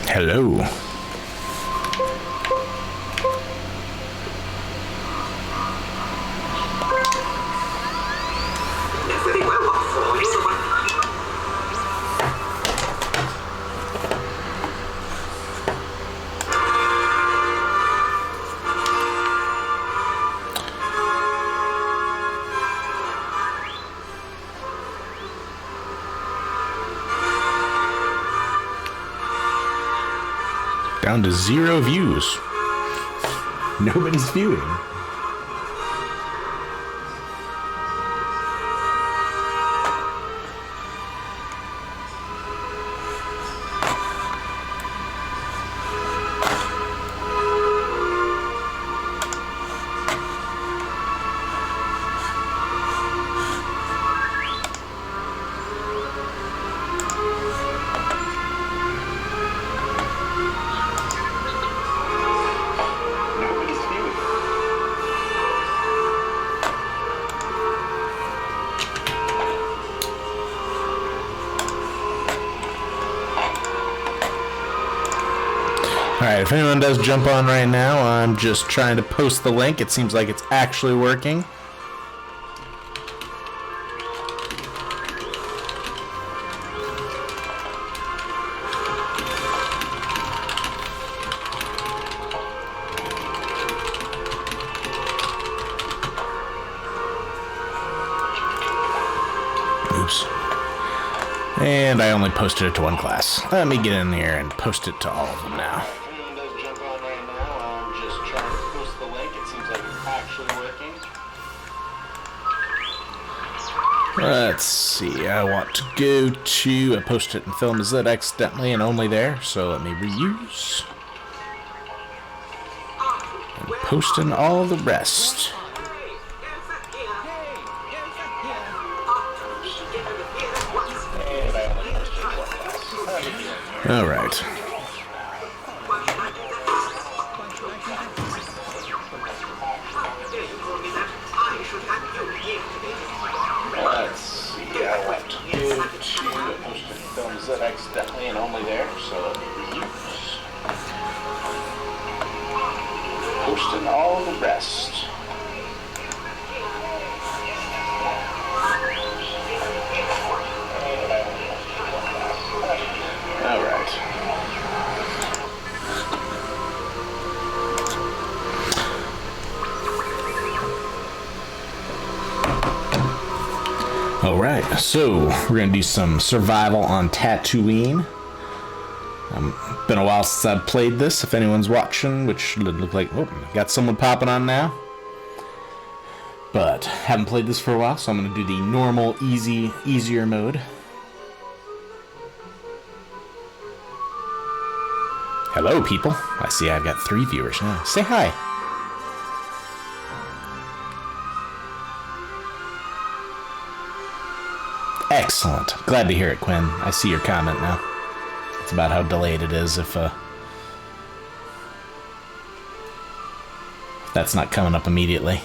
Hello. Down to 0 views. Nobody's viewing. Alright, if anyone does jump on right now, I'm just trying to post the link. It seems like it's actually working. Oops. And I only posted it to one class. Let me get in here and post it to all of them now. Let's see, I want to go to, I posted it in Film Z accidentally and only there, so let me reuse. And post in all the rest. Alright. Let's see, I want to go to, I posted in Film Z accidentally and only there, so let me reuse. Post in all the rest. Alright. Alright, so we're going to do some survival on Tatooine. Been a while since I've played this, if anyone's watching, which look like, oh, got someone popping on now. But haven't played this for a while, so I'm going to do the normal, easier mode. Hello, people. I see I've got 3 viewers now. Say hi. Excellent. Glad to hear it, Quinn. I see your comment now. It's about how delayed it is if that's not coming up immediately.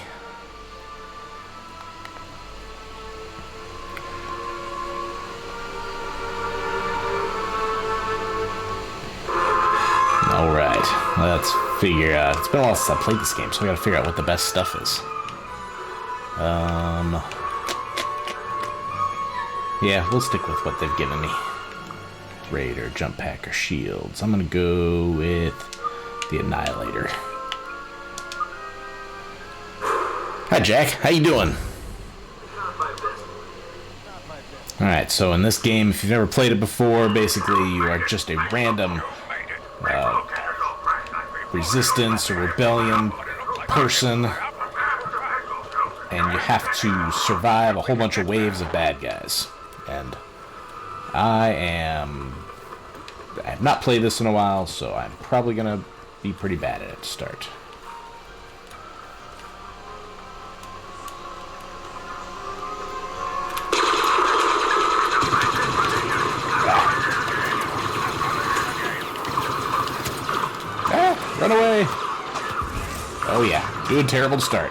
Alright, let's figure out. It's been a while since I played this game, so I gotta figure out what the best stuff is. Yeah, we'll stick with what they've given me. Raider, jump pack, or shields. I'm gonna go with the Annihilator. Hi, Jack. How you doing? Alright, so in this game, if you've never played it before, basically you are just a random resistance or rebellion person, and you have to survive a whole bunch of waves of bad guys. And I have not played this in a while, so I'm probably gonna be pretty bad at it to start. Run away! Oh yeah, doing terrible to start.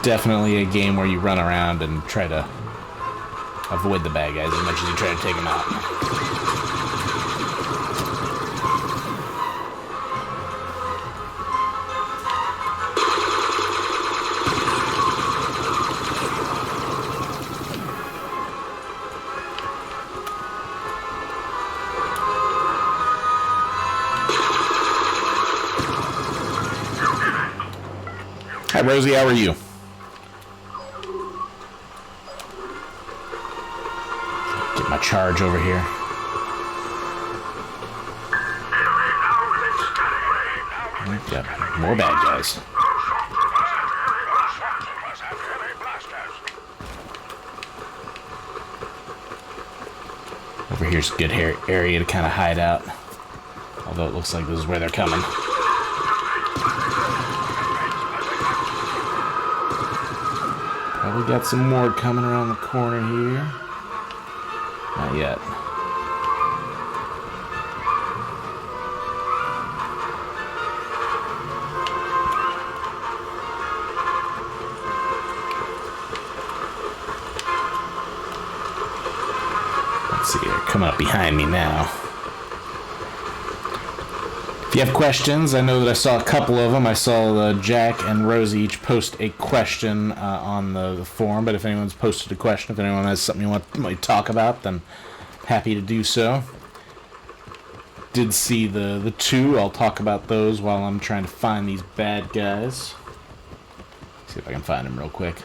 definitely a game where you run around and try to avoid the bad guys as much as you try to take them out. Hi, Rosie. How are you? Get my charge over here. Yep, more bad guys. Over here's a good area to kind of hide out. Although it looks like this is where they're coming. Probably got some more coming around the corner here. Not yet. Let's see, they're coming up behind me now. If you have questions, I know that I saw a couple of them. I saw Jack and Rosie each post a question on the forum, but if anyone's posted a question, if anyone has something you want to talk about, then happy to do so. Did see the two. I'll talk about those while I'm trying to find these bad guys. See if I can find them real quick.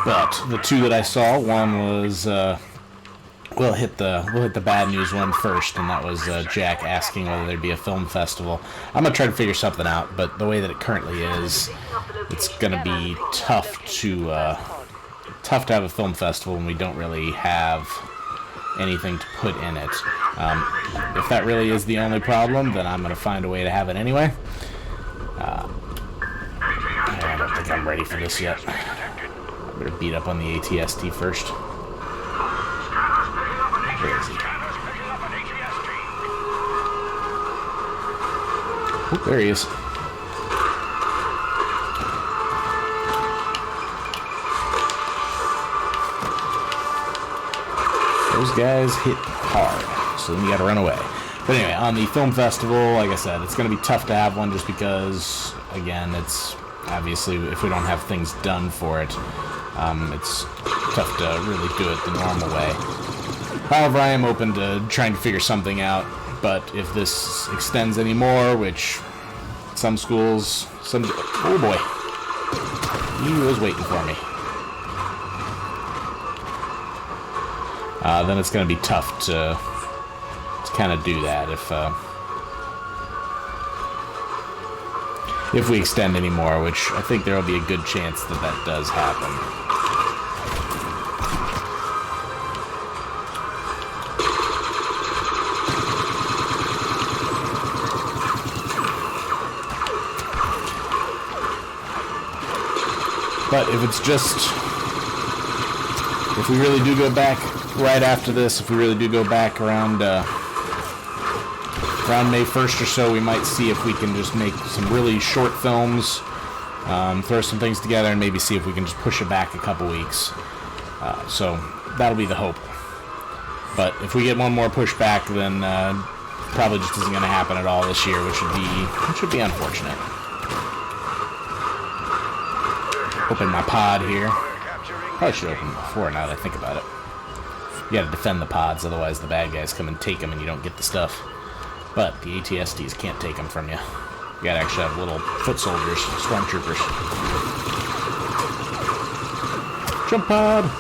But the two that I saw, one was we'll hit the bad news one first, and that was Jack asking whether there'd be a film festival. I'm gonna try to figure something out, but the way that it currently is, it's gonna be tough to have a film festival when we don't really have anything to put in it. If that really is the only problem, then I'm gonna find a way to have it anyway. I don't think I'm ready for this yet. Better beat up on the ATST first. Where is he? Oh, there he is. Those guys hit hard, so then you gotta run away. But anyway, on the film festival, like I said, it's gonna be tough to have one just because, again, it's obviously if we don't have things done for it, it's tough to really do it the normal way. However, I am open to trying to figure something out, but if this extends any more, which some schools, oh boy, he was waiting for me. Then it's going to be tough to kind of do that if we extend any more, which I think there will be a good chance that that does happen. But if it's just, if we really do go back right after this, if we really do go back around May 1st or so, we might see if we can just make some really short films, throw some things together, and maybe see if we can just push it back a couple weeks. So that'll be the hope. But if we get one more pushback, then probably just isn't going to happen at all this year, which would be unfortunate. Open my pod here. Probably should open it before, now that I think about it. You gotta defend the pods, otherwise the bad guys come and take them and you don't get the stuff. But the ATSTs can't take them from you. You gotta actually have little foot soldiers, stormtroopers. Jump pod!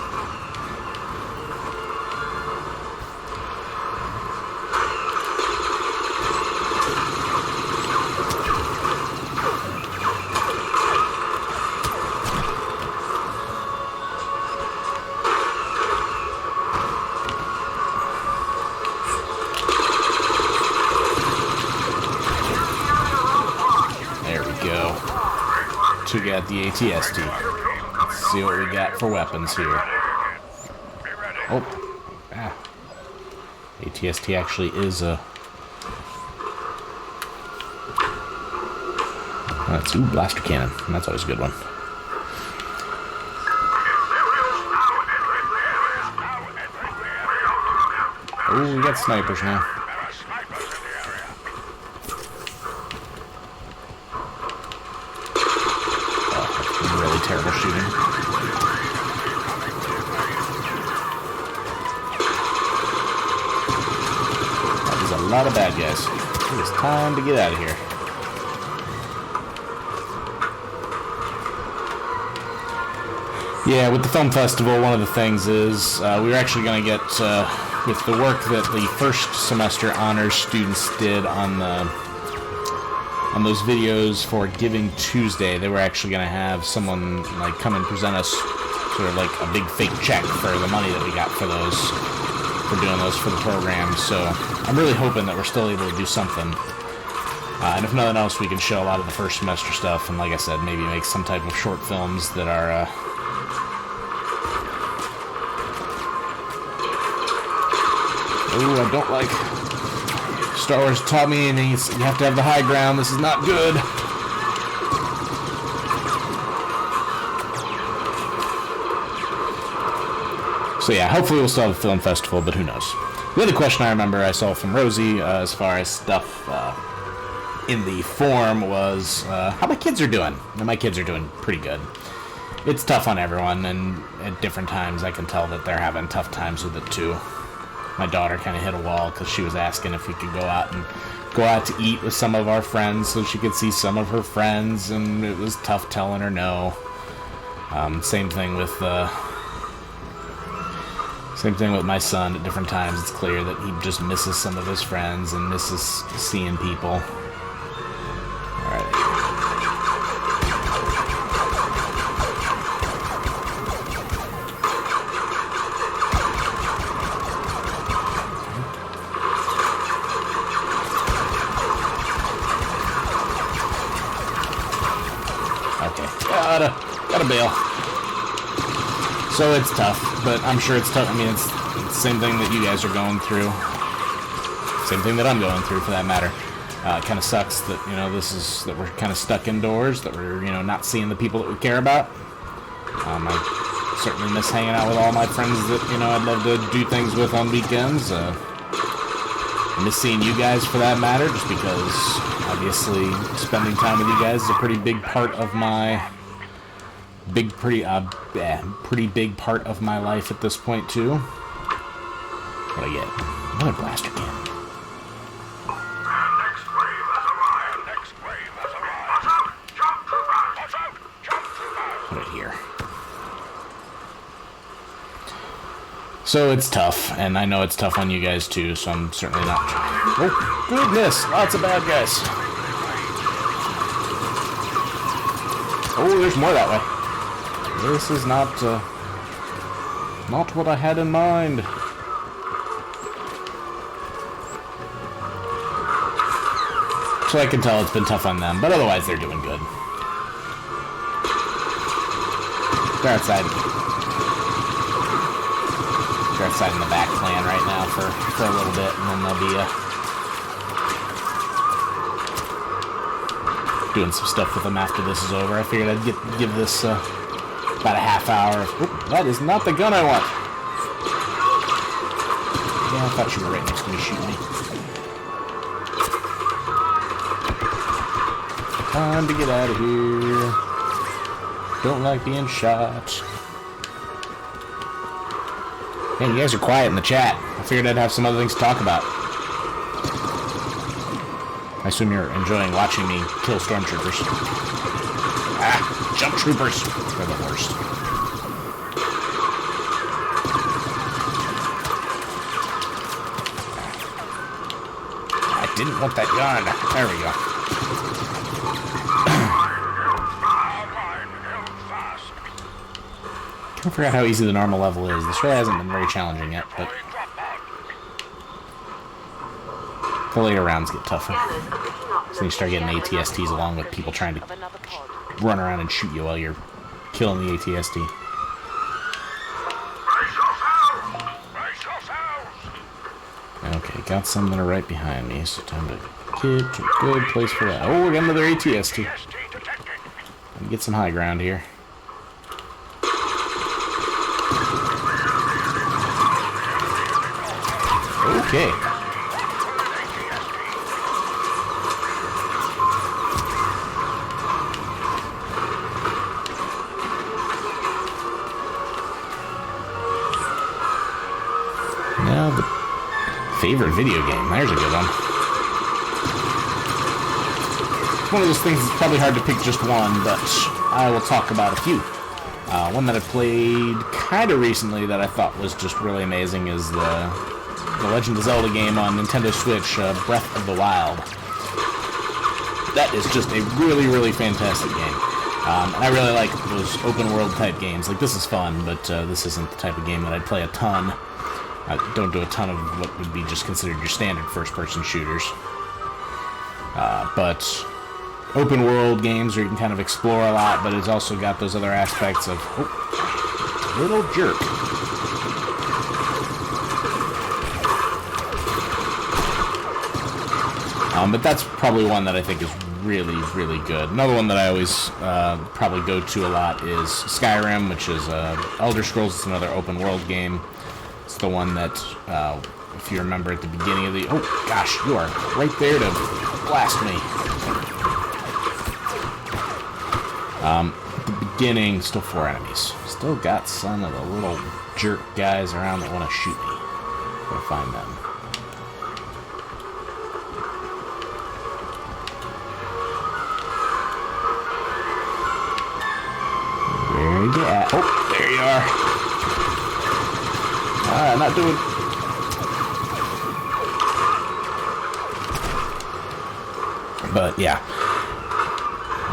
We got the ATST. Let's see what we got for weapons here. Oh. Ah. ATST actually is a... That's, ooh, blaster cannon. That's always a good one. Oh, we got snipers now. Oh, really terrible shooting. That is a lot of bad guys. It is time to get out of here. Yeah, with the film festival, one of the things is we were actually going to get, with the work that the first semester honors students did on those videos for Giving Tuesday, they were actually going to have someone like come and present us sort of like a big fake check for the money that we got for those, for doing those for the program. So I'm really hoping that we're still able to do something. And if nothing else, we can show a lot of the first semester stuff, and like I said, maybe make some type of short films that are... Ooh, I don't like... Star Wars taught me you have to have the high ground. This is not good. So yeah, hopefully we'll still have a film festival, but who knows. The other question I remember I saw from Rosie, as far as stuff in the forum, was how my kids are doing. And my kids are doing pretty good. It's tough on everyone, and at different times I can tell that they're having tough times with it too. My daughter kind of hit a wall because she was asking if we could go out to eat with some of our friends so she could see some of her friends, and it was tough telling her no. Same thing with my son. At different times, it's clear that he just misses some of his friends and misses seeing people. All right. Gotta bail. So it's tough, but I'm sure it's tough. I mean, it's the same thing that you guys are going through. Same thing that I'm going through, for that matter. It kind of sucks that, that we're kind of stuck indoors, that we're, not seeing the people that we care about. I certainly miss hanging out with all my friends that, I'd love to do things with on weekends. I miss seeing you guys, for that matter, just because, obviously, spending time with you guys is a pretty big part of my... pretty big part of my life at this point too. What do I get? Another blaster cannon. Put it here. So it's tough, and I know it's tough on you guys too, so I'm certainly not... Oh, goodness! Lots of bad guys. Oh, there's more that way. This is not what I had in mind. So I can tell it's been tough on them, but otherwise they're doing good. They're outside. They're outside in the back plan right now for a little bit, and then they'll be doing some stuff with them after this is over. I figured I'd give this about a half hour. Oop, that is not the gun I want. Yeah, I thought you were right next to me shooting me. Time to get out of here. Don't like being shot. Man, you guys are quiet in the chat. I figured I'd have some other things to talk about. I assume you're enjoying watching me kill stormtroopers. Ah, jump troopers. They're the worst. I didn't want that gun. There we go. I forgot how easy the normal level is. This really hasn't been very challenging yet, but the later rounds get tougher. So you start getting ATSTs along with people trying to run around and shoot you while you're killing the ATST. Okay, got some that are right behind me, so time to get to a good place for that. Oh, we got another ATST. Let me get some high ground here. Okay. Now the favorite video game. There's a good one. It's one of those things that's probably hard to pick just one, but I will talk about a few. One that I played kind of recently that I thought was just really amazing is the Legend of Zelda game on Nintendo Switch, Breath of the Wild. That is just a really, really fantastic game. And I really like those open world type games. Like, this is fun, but this isn't the type of game that I'd play a ton. I don't do a ton of what would be just considered your standard first-person shooters. But open world games where you can kind of explore a lot, but it's also got those other aspects of... Oh, little jerk. But that's probably one that I think is really, really good. Another one that I always probably go to a lot is Skyrim, which is Elder Scrolls. It's another open world game. It's the one that, if you remember at the beginning of the... Oh, gosh, you are right there to blast me. At the beginning, still 4 enemies. Still got some of the little jerk guys around that want to shoot me. Gotta find them. Where you at? Oh, there you are. Not doing... But, yeah.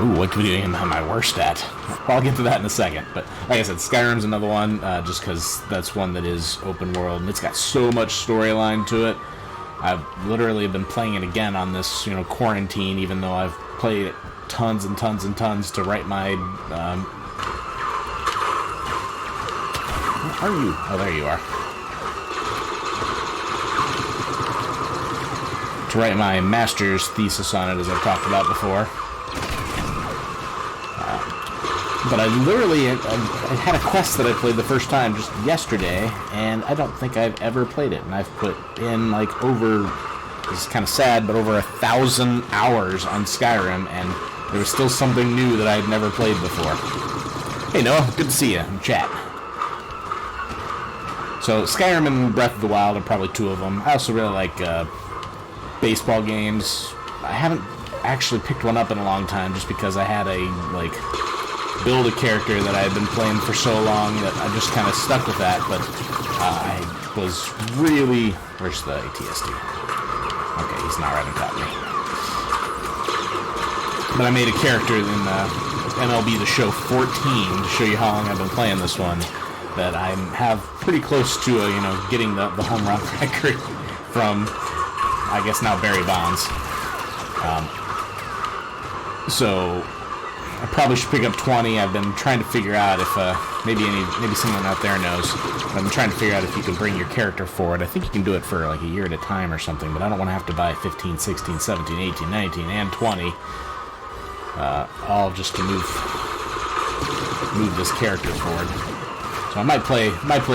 Ooh, what game am I worst at? I'll get to that in a second. But, like I said, Skyrim's another one, just because that's one that is open world, and it's got so much storyline to it. I've literally been playing it again on this, quarantine, even though I've played it tons and tons and tons to write my... Where are you? Oh, there you are. To write my master's thesis on it, as I've talked about before. But I literally I had a quest that I played the first time just yesterday, and I don't think I've ever played it. And I've put in, like, over... This is kind of sad, but over 1,000 hours on Skyrim, and there was still something new that I had never played before. Hey, Noah. Good to see you in chat. So, Skyrim and Breath of the Wild are probably two of them. I also really like baseball games. I haven't actually picked one up in a long time just because I had a, build a character that I had been playing for so long that I just kind of stuck with that, but I was really... Where's the ATSD? Okay, he's not right on top of me. But I made a character in MLB The Show 14 to show you how long I've been playing this one, that I have pretty close to, getting the home run record from, I guess now, Barry Bonds. So I probably should pick up 20. I've been trying to figure out if maybe someone out there knows. I've been trying to figure out if you can bring your character forward. I think you can do it for like a year at a time or something, but I don't want to have to buy 15, 16, 17, 18, 19, and 20. All just to move this character forward. So I might play a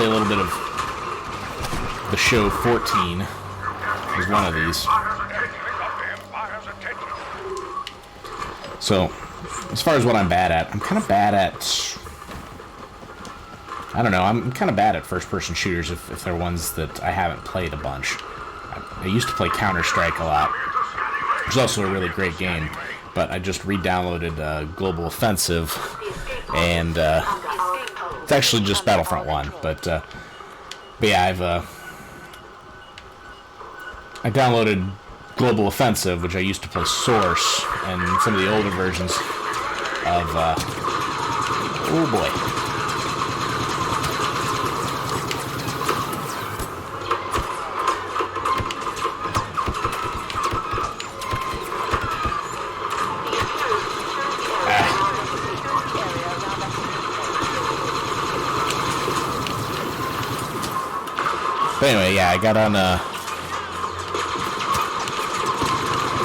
little bit of The Show 14 as one of these. So, as far as what I'm bad at, I'm kind of bad at... I don't know, I'm kind of bad at first-person shooters if they're ones that I haven't played a bunch. I used to play Counter-Strike a lot, which is also a really great game, but I just re-downloaded Global Offensive, and it's actually just Battlefront 1, but yeah, I downloaded Global Offensive, which I used to play Source, and some of the older versions of, oh boy. But anyway, yeah, I got on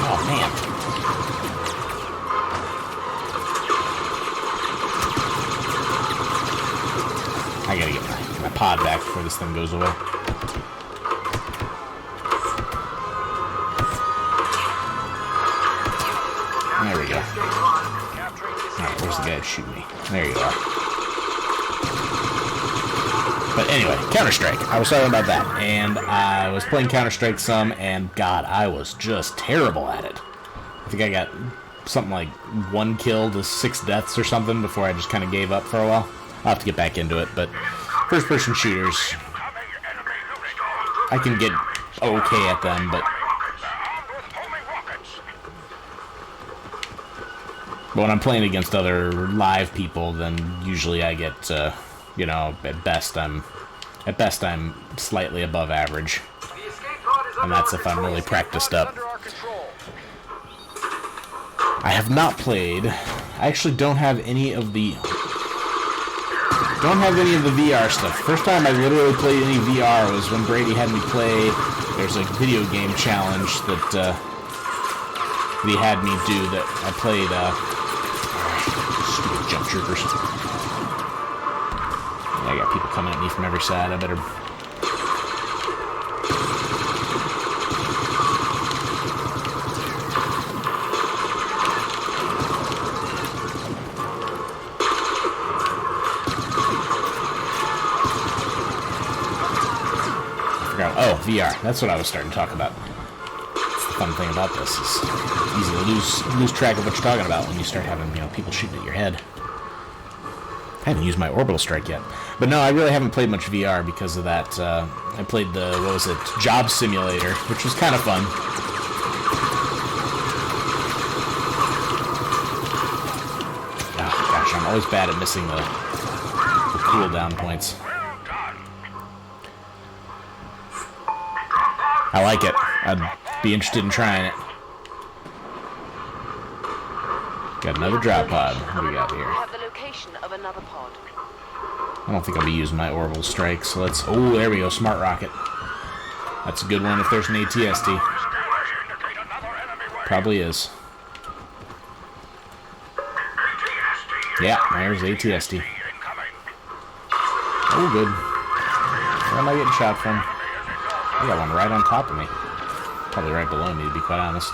Oh, man. I gotta get my pod back before this thing goes away. There we go. Alright, where's the guy that shoot me? There you are. But anyway, Counter-Strike. I was talking about that. And I was playing Counter-Strike some, and God, I was just terrible at it. I think I got something like 1 kill to 6 deaths or something before I just kind of gave up for a while. I'll have to get back into it, but first-person shooters, I can get okay at them, but when I'm playing against other live people, then usually I get, you know, at best I'm slightly above average, and that's if I'm really practiced up. I have not played. I actually don't have any of the VR stuff. First time I literally played any VR was when Brady had me play. There's a video game challenge that he had me do that I played. Stupid jump troopers. Yeah, I got people coming at me from every side. I better. Oh, VR. That's what I was starting to talk about. That's the fun thing about this. It's easy to lose track of what you're talking about when you start having, you know, people shooting at your head. I haven't used my orbital strike yet. But no, I really haven't played much VR because of that. I played the, what was it, Job Simulator, which was kind of fun. Oh, gosh, I'm always bad at missing the cooldown points. I like it. I'd be interested in trying it. Got another drop pod. What do we got here? Have the location of another pod. I don't think I'll be using my orbital strike, so let's... Oh, there we go. Smart rocket. That's a good one if there's an ATST. Probably is. Yeah, there's ATST. Oh, good. Where am I getting shot from? I got one right on top of me. Probably right below me, to be quite honest.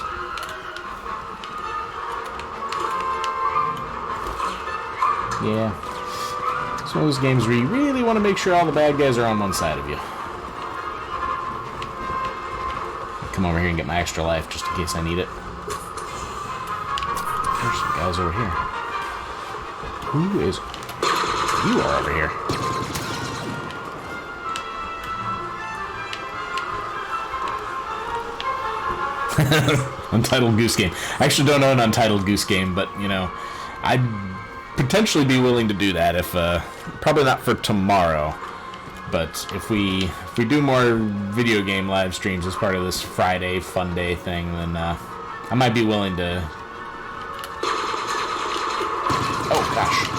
Yeah. It's one of those games where you really want to make sure all the bad guys are on one side of you. Come over here and get my extra life, just in case I need it. There's some guys over here. Who is... You are over here. Untitled Goose Game. I actually don't own Untitled Goose Game, but, you know, I'd potentially be willing to do that if, probably not for tomorrow, but if we do more video game live streams as part of this Friday Fun Day thing, then, I might be willing to... Oh, gosh.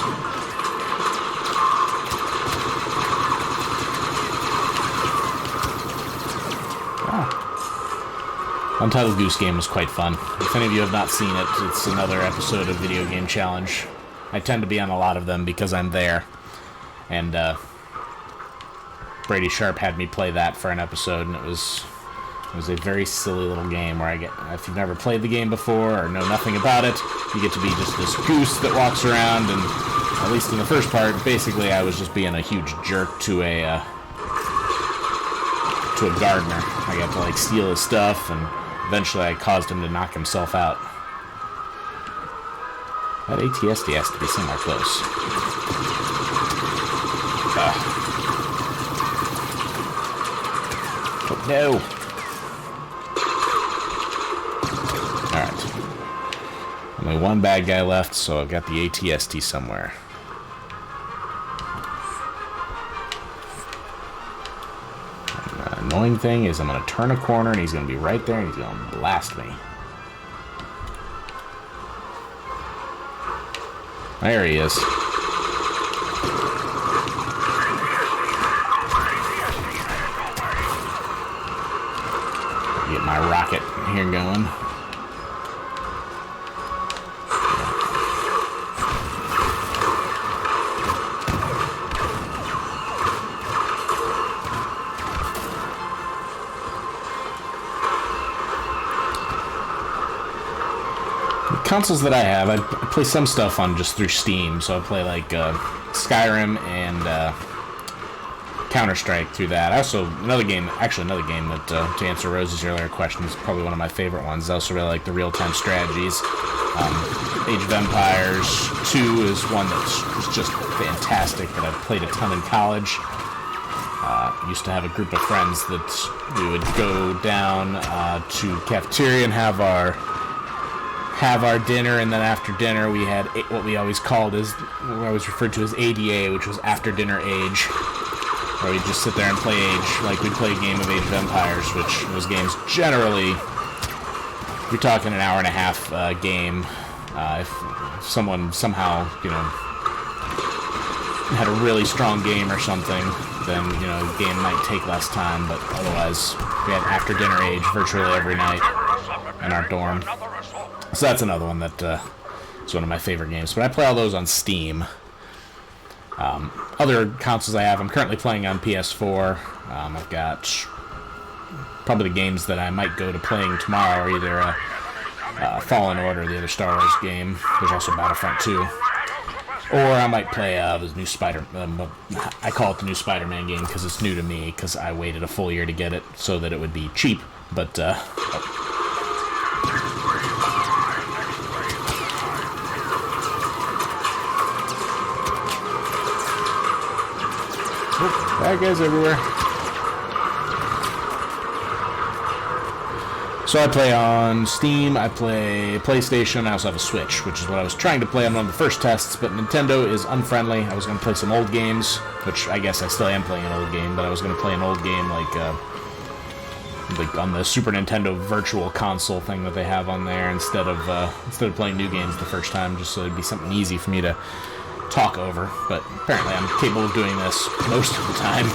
Untitled Goose Game was quite fun. If any of you have not seen it, it's another episode of Video Game Challenge. I tend to be on a lot of them because I'm there. And Brady Sharp had me play that for an episode, and it was a very silly little game where if you've never played the game before or know nothing about it, you get to be just this goose that walks around, and at least in the first part, basically I was just being a huge jerk to a gardener. I got to like steal his stuff, and eventually I caused him to knock himself out. That ATSD has to be somewhere close. Oh, no! Alright. Only one bad guy left, so I've got the ATST somewhere. Annoying thing is I'm going to turn a corner and he's going to be right there and he's going to blast me. There he is. Get my rocket here going. consoles that I have, I play some stuff on just through Steam. So I play like Skyrim and Counter-Strike through that. Also, another game that, to answer Rose's earlier question, is probably one of my favorite ones. I also really like the real-time strategies. Age of Empires 2 is one that was just fantastic that I've played a ton in college. Used to have a group of friends that we would go down to cafeteria and have our dinner, and then after dinner we had what we always referred to as ADA, which was after dinner age, where we'd just sit there and play Age, like we'd play a game of Age of Empires, which was games generally, you're talking an hour and a half game. If someone somehow, had a really strong game or something, then, the game might take less time, but otherwise, we had after dinner Age virtually every night in our dorm. So that's another one that is one of my favorite games. But I play all those on Steam. Other consoles I have, I'm currently playing on PS4. I've got probably the games that I might go to playing tomorrow are either Fallen Order, the other Star Wars game. There's also Battlefront 2. Or I might play the new I call it the new Spider-Man game because it's new to me, because I waited a full year to get it so that it would be cheap. But, bad guys everywhere. So I play on Steam, I play PlayStation, I also have a Switch, which is what I was trying to play on one of the first tests, but Nintendo is unfriendly. I was going to play some old games, which I guess I still am playing an old game, but I was going to play an old game like on the Super Nintendo Virtual Console thing that they have on there, instead of playing new games the first time, just so it'd be something easy for me to talk over. But apparently I'm capable of doing this most of the time.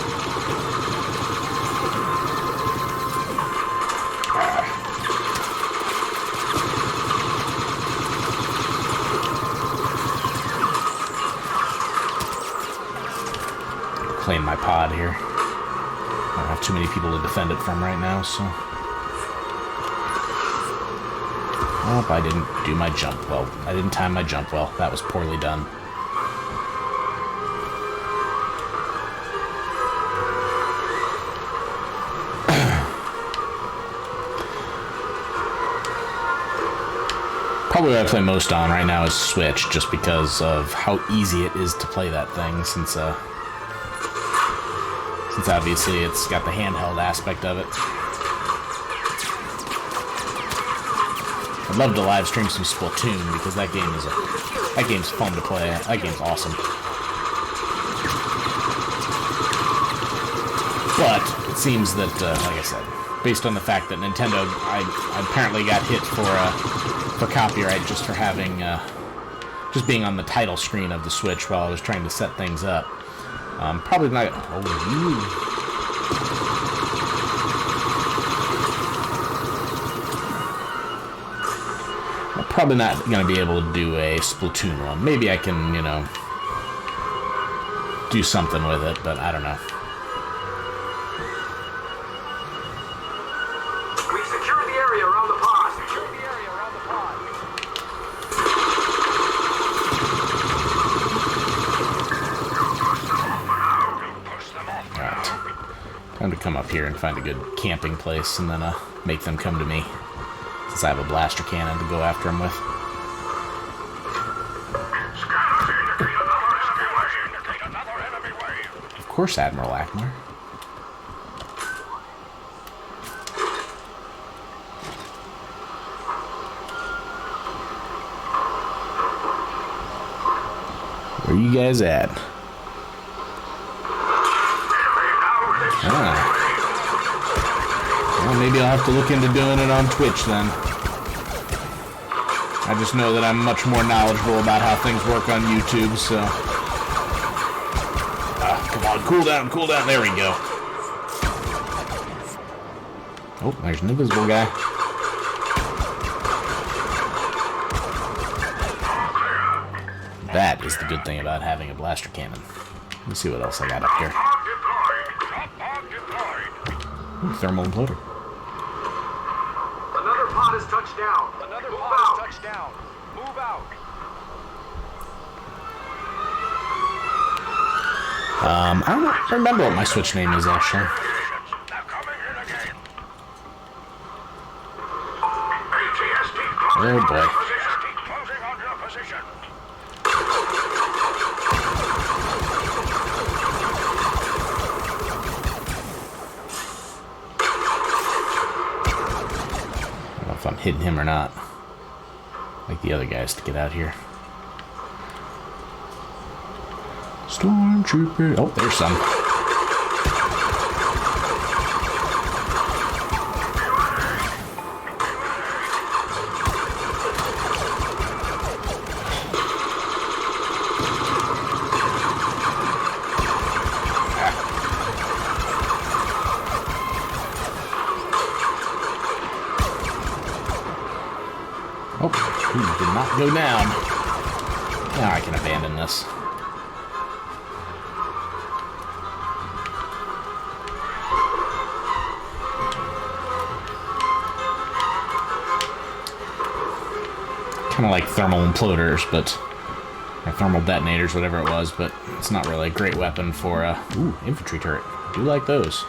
Claim my pod here. I don't have too many people to defend it from right now, so. Oh, I didn't do my jump well. I didn't time my jump well. That was poorly done. Probably what I play most on right now is Switch, just because of how easy it is to play that thing, since obviously it's got the handheld aspect of it. I'd love to live stream some Splatoon, because that game's fun to play. That game's awesome. But it seems that, like I said, based on the fact that Nintendo, I apparently got hit for copyright just for having, just being on the title screen of the Switch while I was trying to set things up. Probably not. I'm probably not going to be able to do a Splatoon one. Maybe I can, do something with it, but I don't know. We've secured the area around the pod. Time to come up here and find a good camping place, and then make them come to me, since I have a blaster cannon to go after them with. Of course, Admiral Ackmar. Where you guys at? Well, maybe I'll have to look into doing it on Twitch then. I just know that I'm much more knowledgeable about how things work on YouTube, so. Come on, cool down, there we go. Oh, there's an invisible guy. That is the good thing about having a blaster cannon. Let me see what else I got up here. Ooh, thermal imploder. Another pod has touched down. Another pod has touched down. Move out. I don't remember what my Switch name is, actually. They're coming in again. Oh, boy. Closing on your position. I don't know if I'm hitting him or not. Like the other guys to get out here. Stormtrooper. Oh, there's some. Oh, he did not go down. Now I can abandon this. Kind of like thermal imploders, but or thermal detonators, whatever it was, but it's not really a great weapon for ooh, infantry turret. I do like those.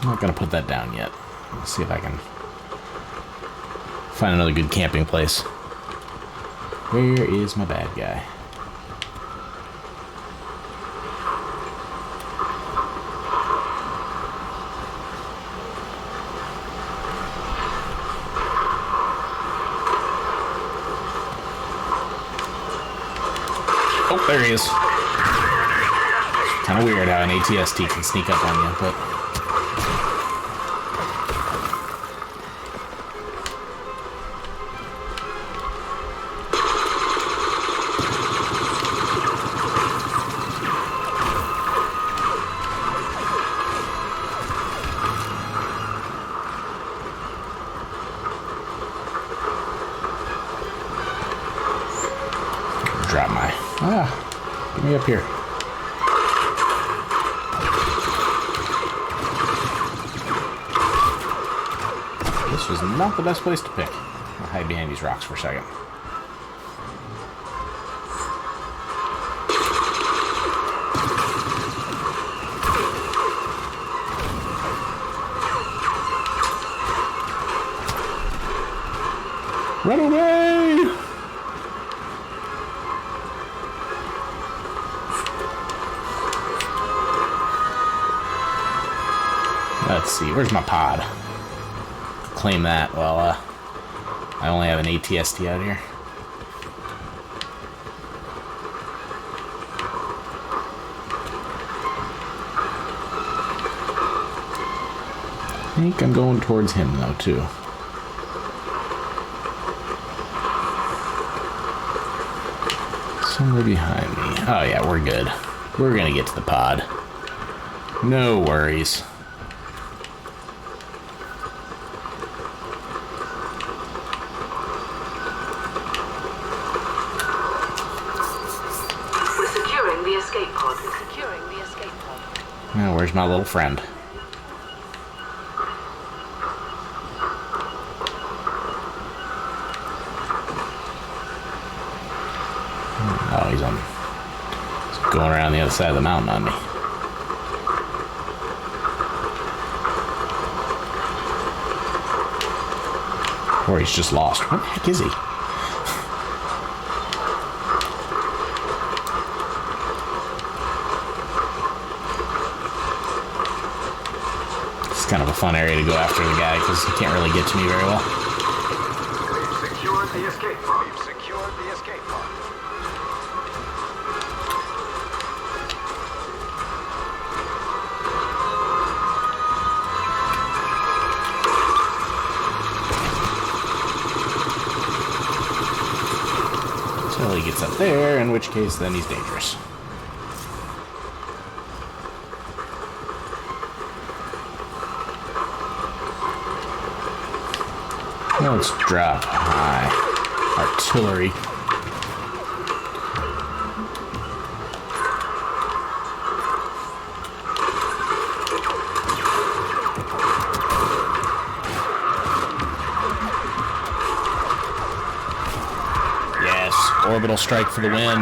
I'm not gonna put that down yet. Let's see if I can find another good camping place. Where is my bad guy? Oh, there he is. Kind of weird how an ATST can sneak up on you, but... Drop my... get me up here. This was not the best place to pick. I'll hide behind these rocks for a second. Run away! Let's see, where's my pod? Claim that. Well, I only have an ATST out here. I think I'm going towards him, though, too. Somewhere behind me. Oh, yeah, we're good. We're gonna get to the pod. No worries. Escape pod. Securing the escape pod. Now, where's my little friend? Oh, he's going around the other side of the mountain on me. Or he's just lost. Where the heck is he? Kind of a fun area to go after the guy because he can't really get to me very well. We've secured the escape pod. We've secured the escape pod. Until he gets up there, in which case then he's dangerous. Let's drop high artillery. orbital strike for the win.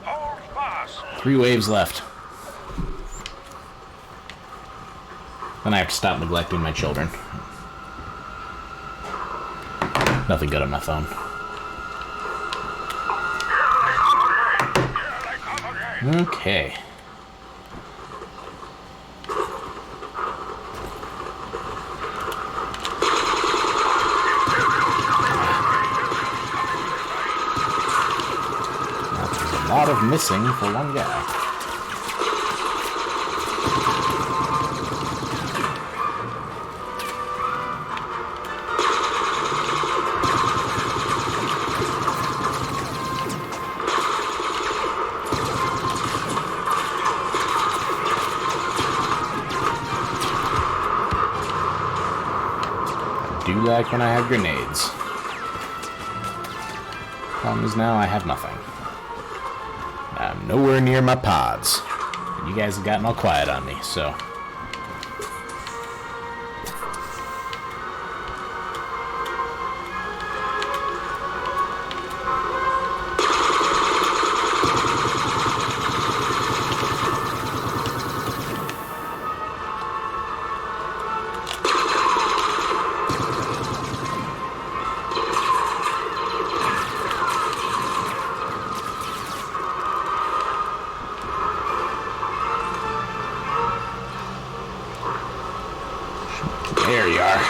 Hold fast. 3 waves left. Then I have to stop neglecting my children. Nothing good on my phone. Okay. That's a lot of missing for one guy. I do like when I have grenades. Problem is now I have nothing. I'm nowhere near my pods. And you guys have gotten all quiet on me, so... There you are.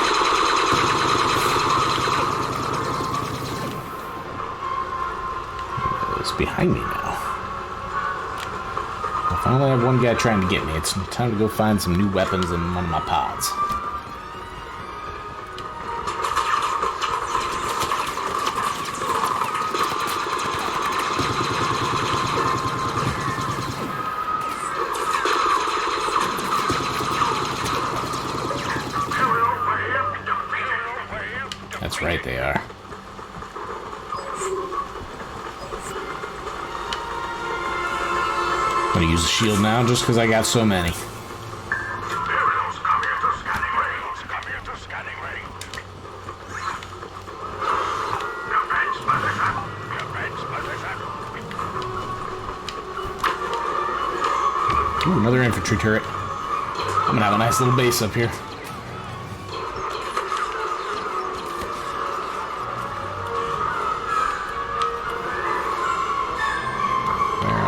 It's behind me now. If I only have one guy trying to get me, it's time to go find some new weapons in one of my pods. That's right, they are. I'm gonna use the shield now just because I got so many. Materials coming into scanning range. Coming into scanning range. Defense position. Defense position. Ooh, another infantry turret. I'm gonna have a nice little base up here.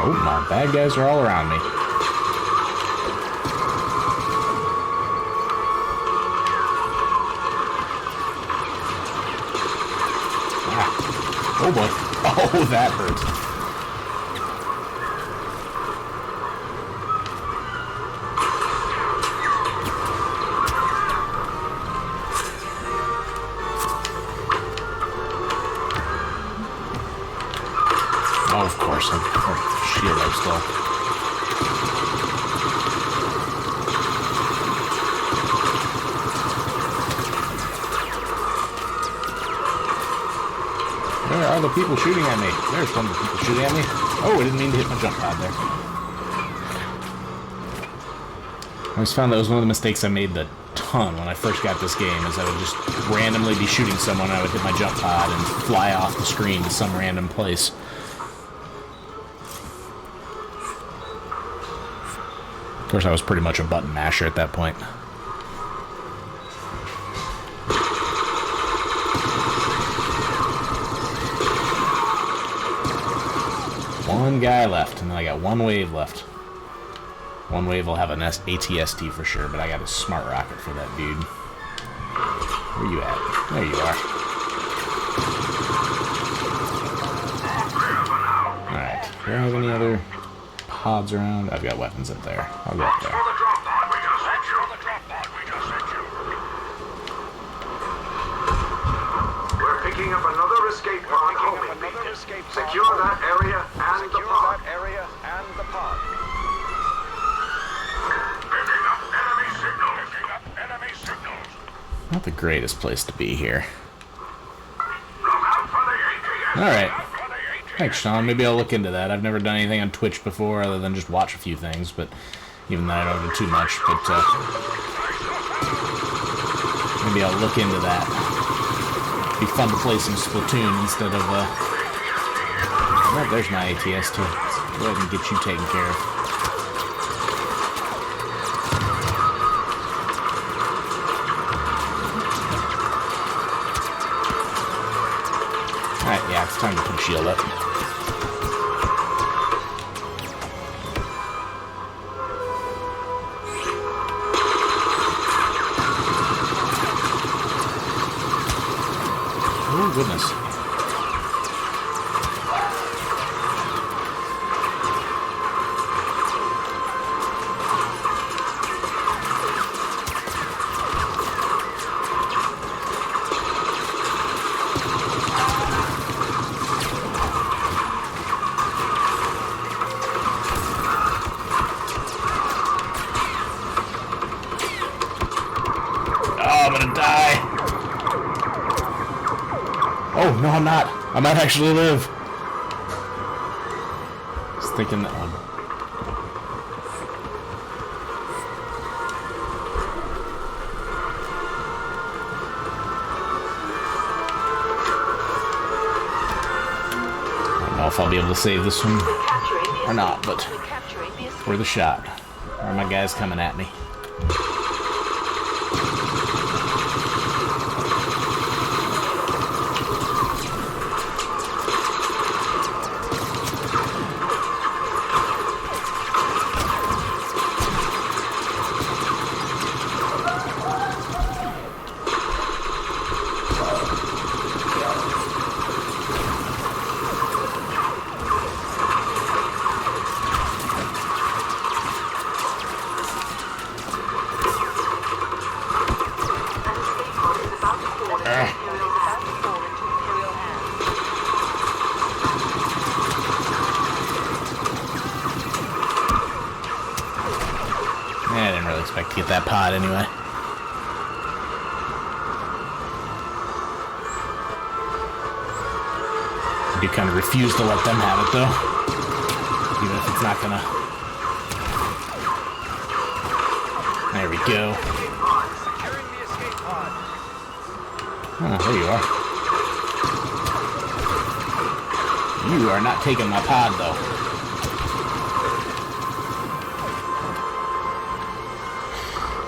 Oh, my bad guys are all around me. Ah. Oh boy. Oh, that hurt. Oh, of course, shield up still. Where are the people shooting at me? There's one of the people shooting at me. Oh, I didn't mean to hit my jump pad there. I always found that was one of the mistakes I made a ton when I first got this game, is I would just randomly be shooting someone, and I would hit my jump pod and fly off the screen to some random place. Of course, I was pretty much a button masher at that point. One guy left, and then I got one wave left. One wave will have an ATST for sure, but I got a smart rocket for that dude. Where you at? There you are. Alright, do I have any other pods around? I've got weapons up there. I'll go up there. We're picking up another escape pod homing beacon. Secure that area and the pod. Picking up enemy signals. Picking up enemy signals. Not the greatest place to be here. Look out for the ATS. Alright. Thanks, Sean. Maybe I'll look into that. I've never done anything on Twitch before other than just watch a few things, but even that I don't do too much, but maybe I'll look into that. Be fun to play some Splatoon instead of, well, there's my ATS too. Go ahead and get you taken care of. Alright, yeah, it's time to put a shield up. Oh, goodness. Oh, I'm gonna die. Oh, no, I'm not. I might actually live. Just thinking that one. I don't know if I'll be able to save this one or not, but worth a shot. Where are my guys coming at me? I didn't really expect to get that pod anyway. I do kind of refuse to let them have it though. Even if it's not gonna... There we go. Oh, there you are. You are not taking my pod though.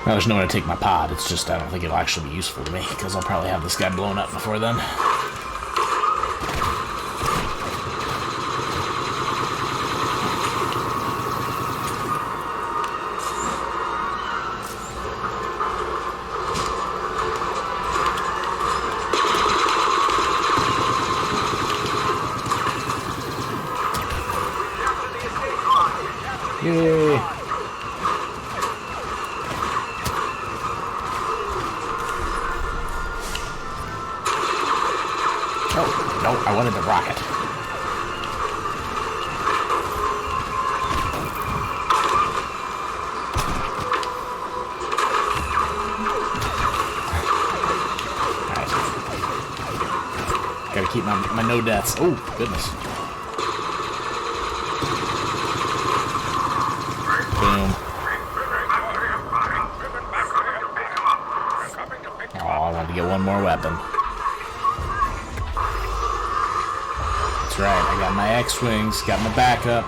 Now, there's nowhere to take my pod. It's just I don't think it'll actually be useful to me because I'll probably have this guy blown up before then. Yay! Oh, no, I wanted the rocket. Alright. Gotta keep my no deaths. Oh, goodness. Boom. Oh, I wanted to get one more weapon. That's right, I got my X-Wings, got my backup.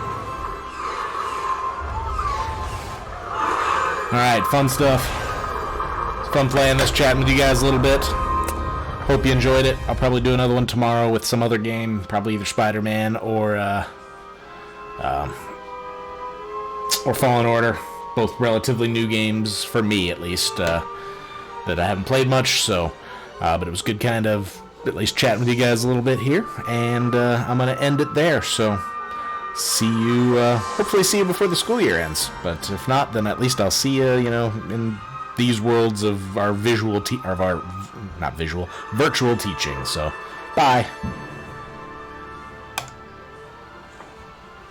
Alright, fun stuff. It's fun playing this, chatting with you guys a little bit. Hope you enjoyed it. I'll probably do another one tomorrow with some other game, probably either Spider-Man or Fallen Order. Both relatively new games, for me at least, that I haven't played much, so... but it was good kind of at least chatting with you guys a little bit here, and I'm going to end it there, so see you, hopefully see you before the school year ends, but if not, then at least I'll see you, you know, in these worlds of our virtual teaching, so bye.